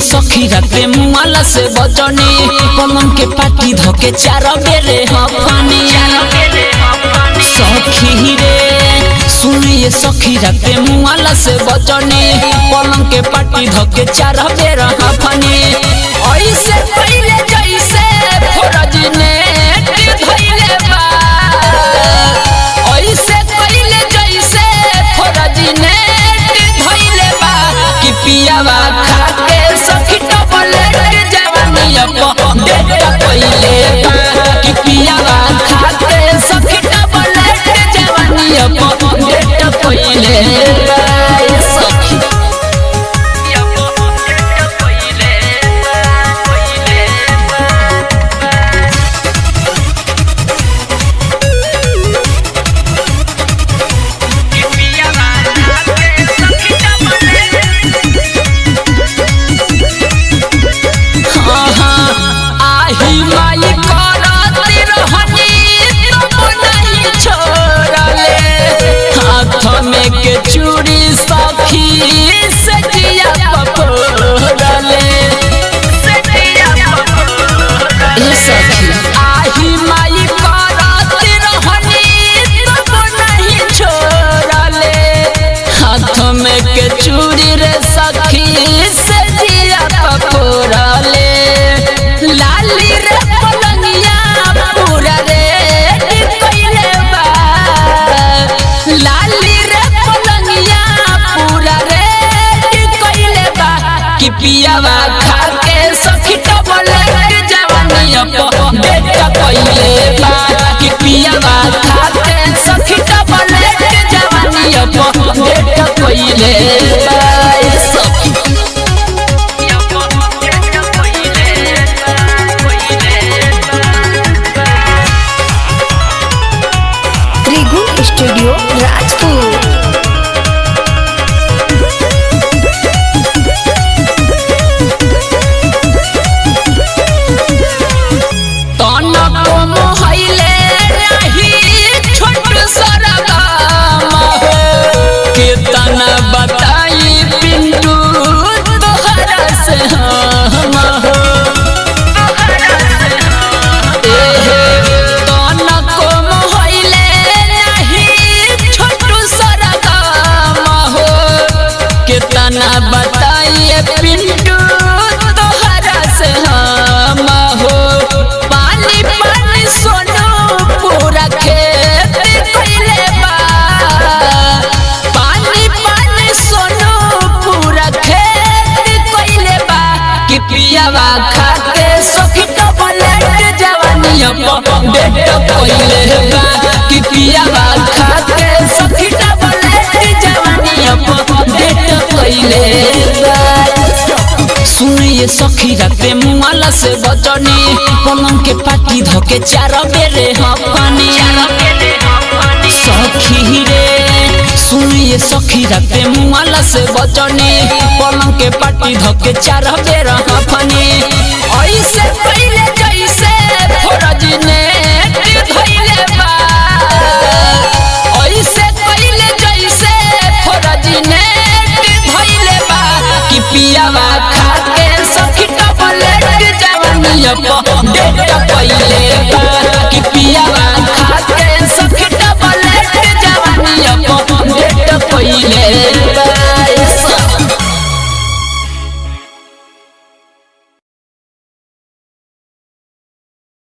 सखी राते मुआला से बचनी पलंग के पाटी धके चार बेरे हफनी सखी रे सुनिए सखी राते मुआला से बचनी पलंग के पाटी धके चार बेरे हफनी ऐसे पहले जैसे फौरज ने धइले बा ऐसे पहले जैसे फौरज ने धइले बा कि पियावा खाके सखी टबलेट जवानी अपन बेटा पहिले कि पियावा खाके सखी टबलेट जवानी अपन बेटा पहिले सखी के चूड़ी सखी से जिया पकोड़ले सखी आही माई करती रहनी तब नहीं छोड़ले हाथ में के चूड़ी रे सखी से जिया पकोड़ले लाली रे पलंगिया पूरा रे कइले बा लाली पियावा खाके सखी टबलेट जवानी अपन बेटा पहिले बा कि पियावा खाके सखी टबलेट जवानी अपन बेटा पहिले बा सखी त्रिगुण स्टूडियो राजपुर बताई पिंटू तोहरा से हम हो को मोहले नहीं छोटू सरगम हो कितना बताइए पिंटू तोहरा से हम हो पानी पानी सोनू पूरा खेत कइले बा पियावा खाके सखी टबलेट जवानी अपन बेटा पहिले बा कि पियावा खाके सखी टबलेट जवानी अपन बेटा पहिले बा सुनिए सखी राते मुआला से बचनी पलंग के पाटी धके चार बेरे हफनी सखी रे सुनिए सखी राते मुआला से बचनी पलंग के पाटी धके चार बेर हफनी ऐसे पहले जैसे फौरज ने धइले बा ऐसे पहले जैसे फौरज ने धइले बा कि पियावा खाके सखी टबलेट जवानी अपन